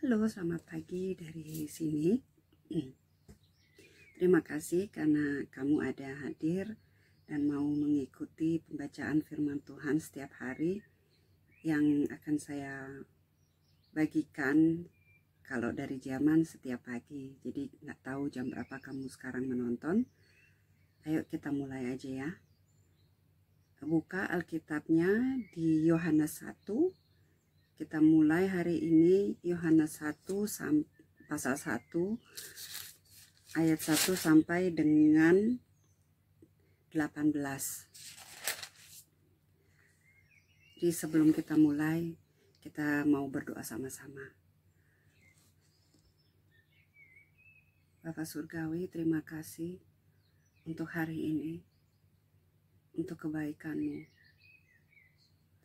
Halo, selamat pagi dari sini. Terima kasih karena kamu ada hadir dan mau mengikuti pembacaan firman Tuhan setiap hari yang akan saya bagikan kalau dari zaman setiap pagi. Jadi nggak tahu jam berapa kamu sekarang menonton. Ayo kita mulai aja ya. Buka Alkitabnya di Yohanes 1. Kita mulai hari ini Yohanes 1 pasal 1 ayat 1 sampai dengan 18. Jadi sebelum kita mulai, kita mau berdoa sama-sama. Bapa Surgawi, terima kasih untuk hari ini, untuk kebaikan-Mu.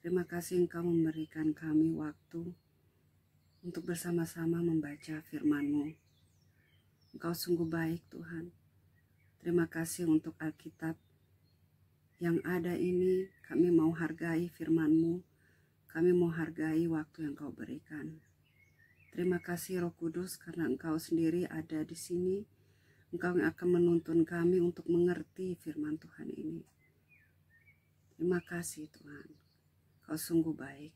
Terima kasih Engkau memberikan kami waktu untuk bersama-sama membaca firman-Mu. Engkau sungguh baik Tuhan. Terima kasih untuk Alkitab yang ada ini. Kami mau hargai firman-Mu. Kami mau hargai waktu yang Kau berikan. Terima kasih Roh Kudus karena Engkau sendiri ada di sini. Engkau yang akan menuntun kami untuk mengerti firman Tuhan ini. Terima kasih Tuhan. Kau sungguh baik.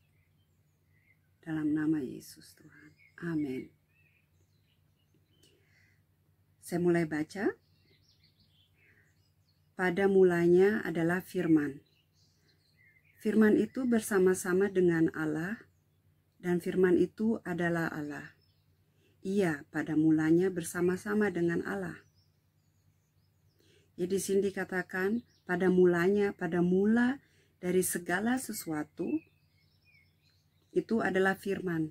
Dalam nama Yesus Tuhan. Amin. Saya mulai baca. Pada mulanya adalah firman. Firman itu bersama-sama dengan Allah, dan firman itu adalah Allah. Ia pada mulanya bersama-sama dengan Allah. Jadi di sini dikatakan pada mulanya, pada mula dari segala sesuatu itu adalah firman.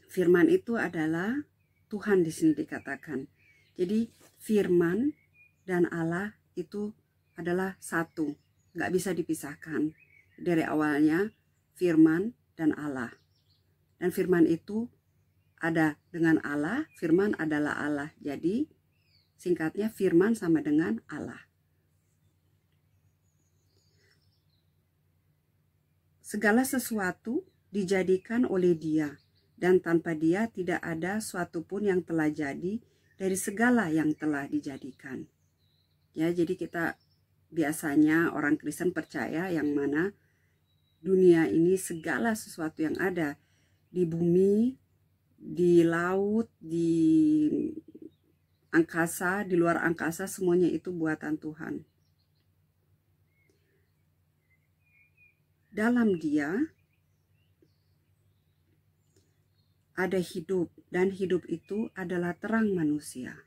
Firman itu adalah Tuhan di sini dikatakan. Jadi firman dan Allah itu adalah satu, nggak bisa dipisahkan. Dari awalnya firman dan Allah. Dan firman itu ada dengan Allah, firman adalah Allah. Jadi singkatnya firman sama dengan Allah. Segala sesuatu dijadikan oleh Dia, dan tanpa Dia tidak ada suatu pun yang telah jadi dari segala yang telah dijadikan. Ya, jadi kita biasanya orang Kristen percaya yang mana dunia ini segala sesuatu yang ada di bumi, di laut, di angkasa, di luar angkasa, semuanya itu buatan Tuhan. Dalam Dia ada hidup, dan hidup itu adalah terang manusia.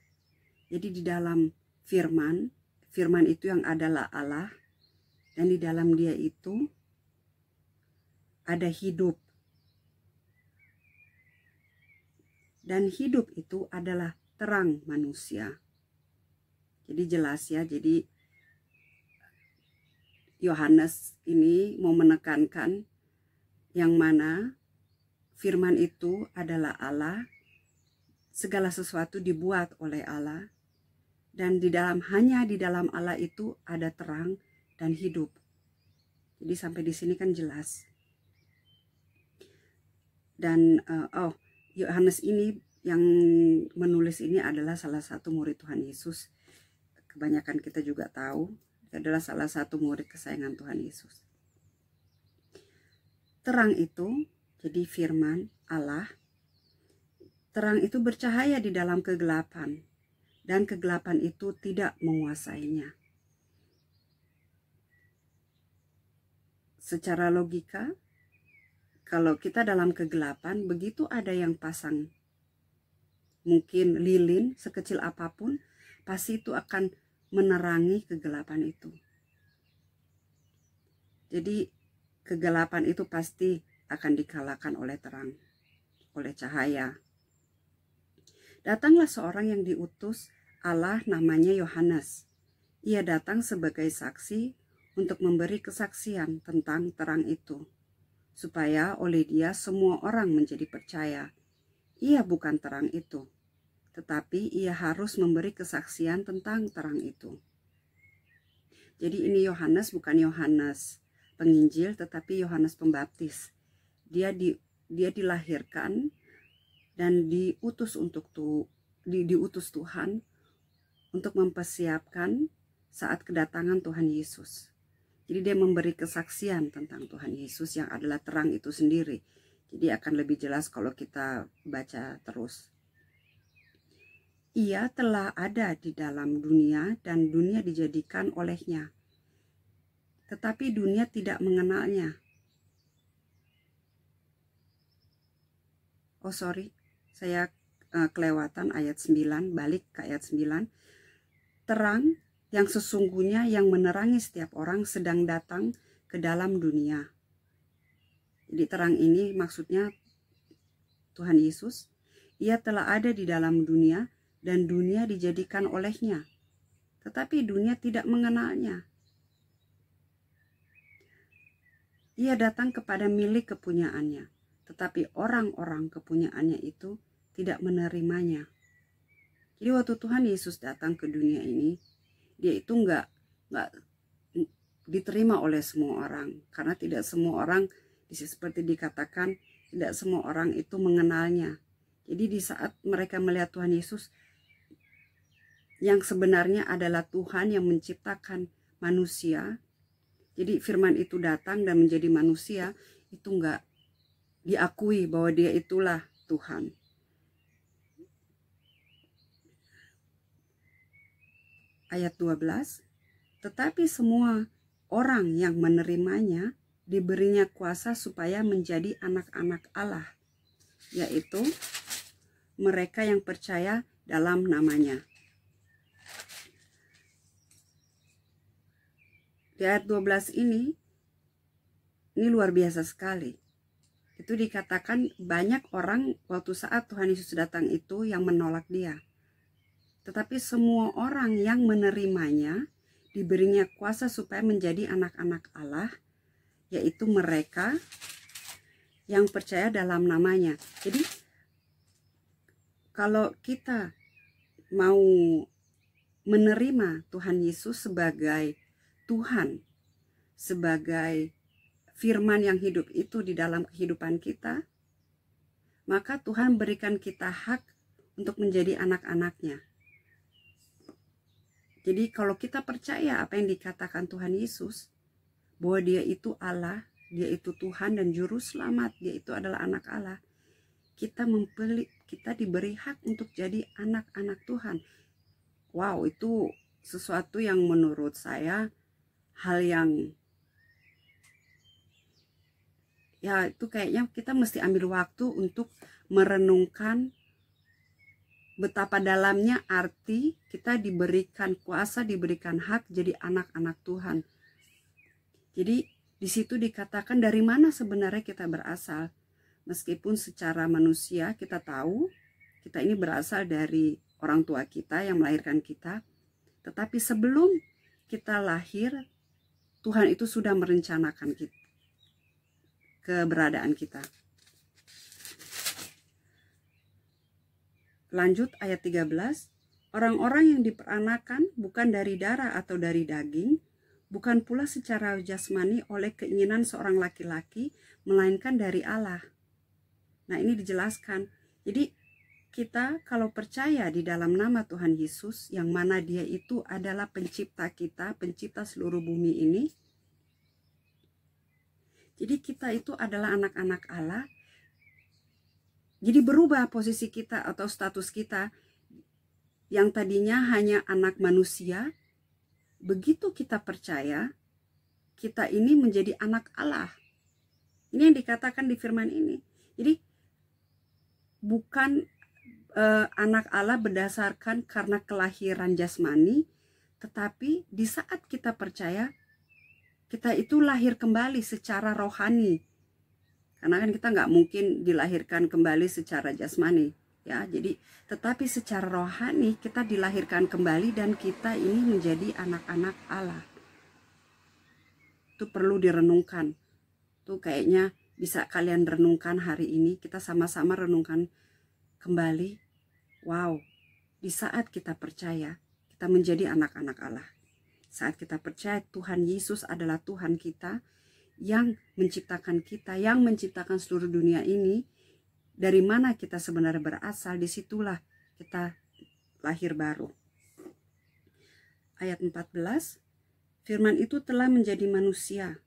Jadi di dalam firman, firman itu yang adalah Allah, dan di dalam Dia itu ada hidup. Dan hidup itu adalah terang manusia. Jadi jelas ya, jadi Yohanes ini mau menekankan yang mana firman itu adalah Allah, segala sesuatu dibuat oleh Allah, dan hanya di dalam Allah itu ada terang dan hidup. Jadi sampai di sini kan jelas. Dan Yohanes ini yang menulis ini adalah salah satu murid Tuhan Yesus. Kebanyakan kita juga tahu adalah salah satu murid kesayangan Tuhan Yesus. Terang itu, jadi firman Allah, terang itu bercahaya di dalam kegelapan, dan kegelapan itu tidak menguasainya. Secara logika, kalau kita dalam kegelapan, begitu ada yang pasang mungkin lilin sekecil apapun, pasti itu akan menerangi kegelapan itu. Jadi kegelapan itu pasti akan dikalahkan oleh terang, oleh cahaya. Datanglah seorang yang diutus Allah, namanya Yohanes. Ia datang sebagai saksi untuk memberi kesaksian tentang terang itu, supaya oleh dia semua orang menjadi percaya. Ia bukan terang itu, tetapi ia harus memberi kesaksian tentang terang itu. Jadi ini Yohanes bukan Yohanes Penginjil, tetapi Yohanes Pembaptis. Dia dia dilahirkan dan diutus diutus Tuhan untuk mempersiapkan saat kedatangan Tuhan Yesus. Jadi dia memberi kesaksian tentang Tuhan Yesus yang adalah terang itu sendiri. Jadi akan lebih jelas kalau kita baca terus. Ia telah ada di dalam dunia dan dunia dijadikan olehnya. Tetapi dunia tidak mengenalnya. Oh sorry, saya kelewatan ayat 9, balik ke ayat 9. Terang yang sesungguhnya yang menerangi setiap orang sedang datang ke dalam dunia. Jadi terang ini maksudnya Tuhan Yesus. Ia telah ada di dalam dunia dan dunia dijadikan olehnya. Tetapi dunia tidak mengenalnya. Ia datang kepada milik kepunyaannya. Tetapi orang-orang kepunyaannya itu tidak menerimanya. Jadi waktu Tuhan Yesus datang ke dunia ini, dia itu nggak diterima oleh semua orang. Karena tidak semua orang, seperti dikatakan, tidak semua orang itu mengenalnya. Jadi di saat mereka melihat Tuhan Yesus, yang sebenarnya adalah Tuhan yang menciptakan manusia, jadi firman itu datang dan menjadi manusia, itu nggak diakui bahwa dia itulah Tuhan. Ayat 12, tetapi semua orang yang menerimanya diberinya kuasa supaya menjadi anak-anak Allah, yaitu mereka yang percaya dalam namanya. Di ayat 12 ini luar biasa sekali. Itu dikatakan banyak orang waktu saat Tuhan Yesus datang itu yang menolak dia. Tetapi semua orang yang menerimanya diberinya kuasa supaya menjadi anak-anak Allah, yaitu mereka yang percaya dalam namanya. Jadi kalau kita mau menerima Tuhan Yesus sebagai Tuhan, sebagai firman yang hidup itu di dalam kehidupan kita, maka Tuhan berikan kita hak untuk menjadi anak-anaknya. Jadi kalau kita percaya apa yang dikatakan Tuhan Yesus, bahwa dia itu Allah, dia itu Tuhan dan Juru Selamat, dia itu adalah anak Allah, kita diberi hak untuk jadi anak-anak Tuhan. Wow, itu sesuatu yang menurut saya hal yang ya itu kayaknya kita mesti ambil waktu untuk merenungkan betapa dalamnya arti kita diberikan kuasa, diberikan hak jadi anak-anak Tuhan. Jadi di situ dikatakan dari mana sebenarnya kita berasal. Meskipun secara manusia kita tahu kita ini berasal dari orang tua kita yang melahirkan kita. Tetapi sebelum kita lahir, Tuhan itu sudah merencanakan keberadaan kita. Lanjut ayat 13. Orang-orang yang diperanakan bukan dari darah atau dari daging, bukan pula secara jasmani oleh keinginan seorang laki-laki, melainkan dari Allah. Nah, ini dijelaskan. Jadi kita kalau percaya di dalam nama Tuhan Yesus, yang mana dia itu adalah pencipta kita, pencipta seluruh bumi ini, jadi kita itu adalah anak-anak Allah. Jadi berubah posisi kita atau status kita yang tadinya hanya anak manusia. Begitu kita percaya, kita ini menjadi anak Allah. Ini yang dikatakan di firman ini. Jadi bukan anak Allah berdasarkan karena kelahiran jasmani, tetapi di saat kita percaya, kita itu lahir kembali secara rohani. Karena kan kita nggak mungkin dilahirkan kembali secara jasmani, ya. Jadi, tetapi secara rohani kita dilahirkan kembali dan kita ini menjadi anak-anak Allah. Itu perlu direnungkan. Tuh kayaknya bisa kalian renungkan hari ini. Kita sama-sama renungkan kembali. Wow, di saat kita percaya, kita menjadi anak-anak Allah. Saat kita percaya Tuhan Yesus adalah Tuhan kita, yang menciptakan kita, yang menciptakan seluruh dunia ini, dari mana kita sebenarnya berasal, disitulah kita lahir baru. Ayat 14, firman itu telah menjadi manusia.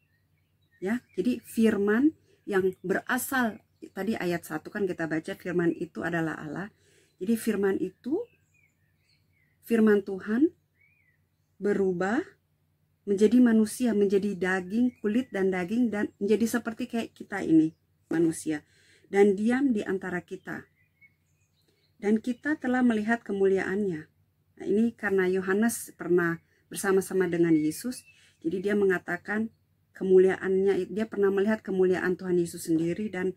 Ya, jadi firman yang berasal, tadi ayat 1 kan kita baca firman itu adalah Allah. Jadi firman itu, firman Tuhan berubah menjadi manusia, menjadi daging, kulit dan daging, dan menjadi seperti kayak kita ini, manusia, dan diam di antara kita. Dan kita telah melihat kemuliaannya. Nah, ini karena Yohanes pernah bersama-sama dengan Yesus, jadi dia mengatakan kemuliaannya, dia pernah melihat kemuliaan Tuhan Yesus sendiri dan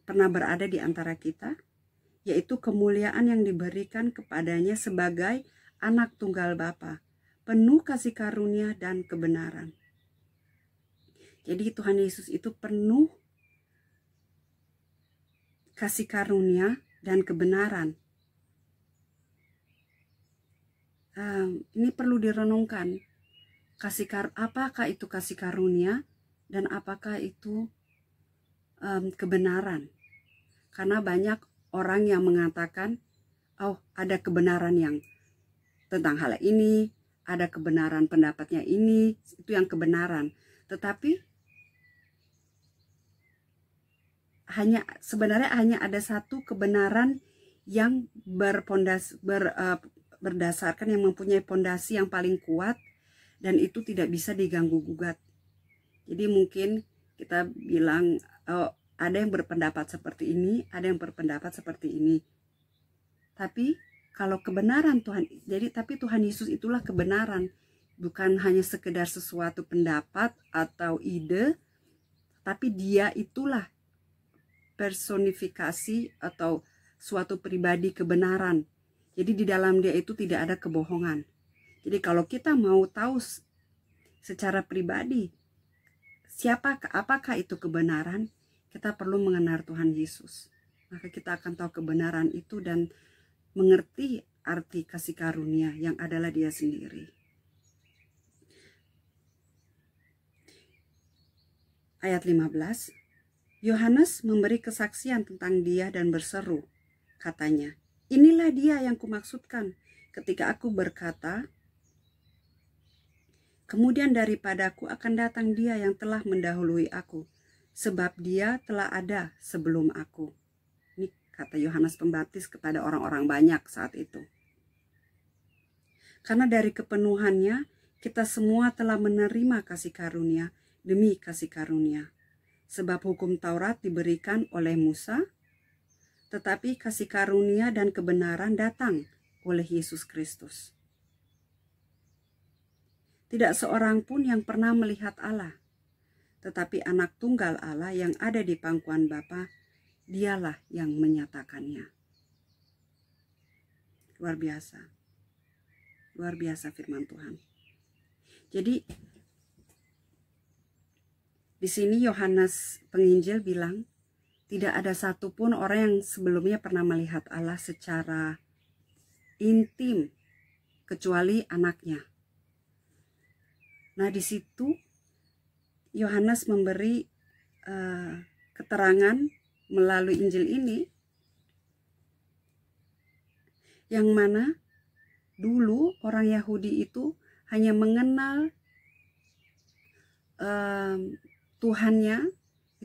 pernah berada di antara kita, yaitu kemuliaan yang diberikan kepadanya sebagai anak tunggal Bapa, penuh kasih karunia dan kebenaran. Jadi Tuhan Yesus itu penuh kasih karunia dan kebenaran. Ini perlu direnungkan. Apakah itu kasih karunia dan apakah itu kebenaran? Karena banyak orang yang mengatakan, oh ada kebenaran yang tentang hal ini, ada kebenaran pendapatnya ini, itu yang kebenaran. Tetapi sebenarnya hanya ada satu kebenaran yang berdasarkan, yang mempunyai pondasi yang paling kuat, dan itu tidak bisa diganggu gugat. Jadi mungkin kita bilang, oh, ada yang berpendapat seperti ini, ada yang berpendapat seperti ini. Tapi kalau kebenaran Tuhan, tapi Tuhan Yesus itulah kebenaran, bukan hanya sekedar sesuatu pendapat atau ide, tapi Dia itulah personifikasi atau suatu pribadi kebenaran. Jadi di dalam Dia itu tidak ada kebohongan. Jadi kalau kita mau tahu secara pribadi apakah itu kebenaran, kita perlu mengenal Tuhan Yesus. Maka kita akan tahu kebenaran itu dan mengerti arti kasih karunia yang adalah Dia sendiri. Ayat 15, Yohanes memberi kesaksian tentang Dia dan berseru, katanya, inilah Dia yang kumaksudkan ketika aku berkata, kemudian daripadaku akan datang Dia yang telah mendahului aku, sebab Dia telah ada sebelum aku. Ini kata Yohanes Pembaptis kepada orang-orang banyak saat itu. Karena dari kepenuhannya, kita semua telah menerima kasih karunia demi kasih karunia. Sebab hukum Taurat diberikan oleh Musa, tetapi kasih karunia dan kebenaran datang oleh Yesus Kristus. Tidak seorang pun yang pernah melihat Allah, tetapi anak tunggal Allah yang ada di pangkuan Bapa, Dialah yang menyatakannya. Luar biasa. Luar biasa firman Tuhan. Jadi di sini Yohanes Penginjil bilang, tidak ada satupun orang yang sebelumnya pernah melihat Allah secara intim kecuali anaknya. Nah, di situ Yohanes memberi keterangan melalui Injil ini, yang mana dulu orang Yahudi itu hanya mengenal Tuhannya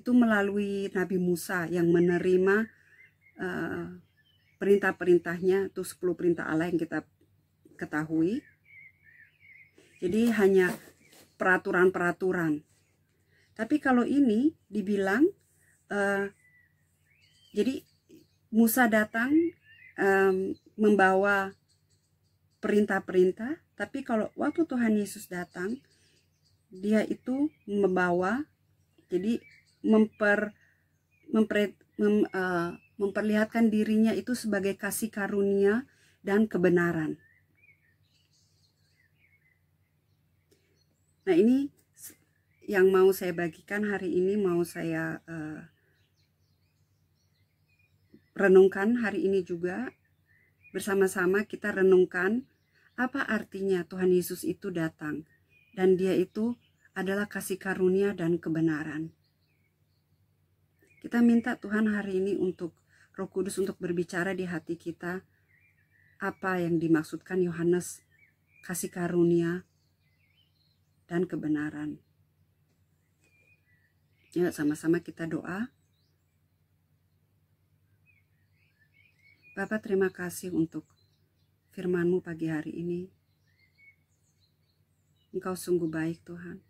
itu melalui Nabi Musa yang menerima perintah-perintahnya, itu 10 perintah Allah yang kita ketahui. Jadi hanya peraturan-peraturan. Tapi kalau ini dibilang, jadi Musa datang membawa perintah-perintah, tapi kalau waktu Tuhan Yesus datang, Dia itu membawa, jadi memperlihatkan dirinya itu sebagai kasih karunia dan kebenaran. Nah, ini yang mau saya bagikan hari ini, mau saya renungkan hari ini juga. Bersama-sama kita renungkan apa artinya Tuhan Yesus itu datang. Dan Dia itu adalah kasih karunia dan kebenaran. Kita minta Tuhan hari ini untuk Roh Kudus untuk berbicara di hati kita apa yang dimaksudkan Yohanes kasih karunia dan kebenaran. Yuk sama-sama kita doa. Bapa, terima kasih untuk firman-Mu pagi hari ini. Engkau sungguh baik Tuhan.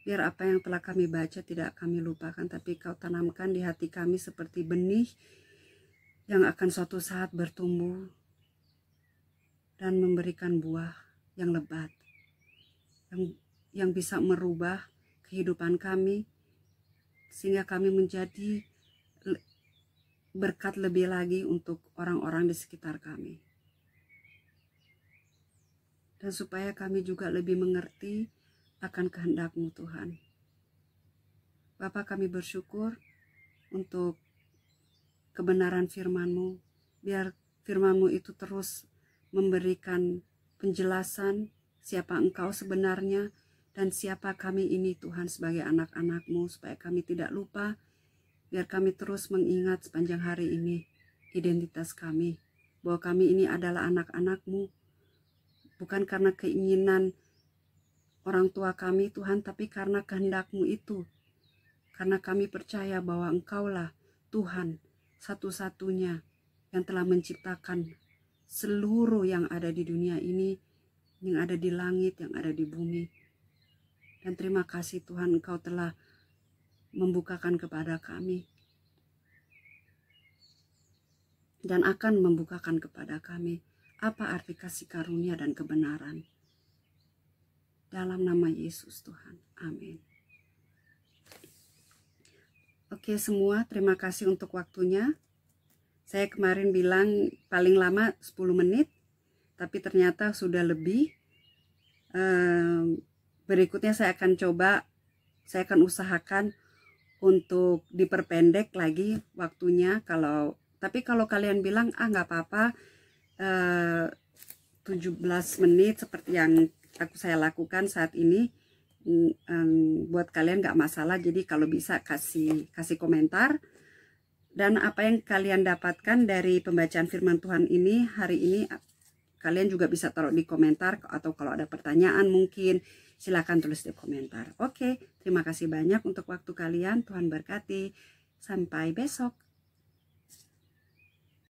Biar apa yang telah kami baca tidak kami lupakan, tapi Kau tanamkan di hati kami seperti benih yang akan suatu saat bertumbuh dan memberikan buah yang lebat, yang bisa merubah kehidupan kami, sehingga kami menjadi berkat lebih lagi untuk orang-orang di sekitar kami. Dan supaya kami juga lebih mengerti akan kehendak-Mu Tuhan. Bapa, kami bersyukur untuk kebenaran firman-Mu. Biar firman-Mu itu terus memberikan penjelasan siapa Engkau sebenarnya dan siapa kami ini Tuhan sebagai anak-anak-Mu, supaya kami tidak lupa. Biar kami terus mengingat sepanjang hari ini identitas kami, bahwa kami ini adalah anak-anak-Mu, bukan karena keinginan orang tua kami Tuhan, tapi karena kehendak-Mu itu. Karena kami percaya bahwa Engkaulah Tuhan satu-satunya yang telah menciptakan seluruh yang ada di dunia ini, yang ada di langit, yang ada di bumi. Dan terima kasih Tuhan, Engkau telah membukakan kepada kami dan akan membukakan kepada kami apa arti kasih karunia dan kebenaran. Dalam nama Yesus Tuhan. Amin. Oke semua, terima kasih untuk waktunya. Saya kemarin bilang paling lama 10 menit, tapi ternyata sudah lebih. Berikutnya saya akan usahakan untuk diperpendek lagi waktunya. Tapi kalau kalian bilang, nggak apa-apa, 17 menit seperti yang saya lakukan saat ini, buat kalian gak masalah. Jadi kalau bisa kasih komentar, dan apa yang kalian dapatkan dari pembacaan firman Tuhan ini hari ini, kalian juga bisa taruh di komentar, atau kalau ada pertanyaan mungkin silakan tulis di komentar. Oke, terima kasih banyak untuk waktu kalian. Tuhan berkati. Sampai besok.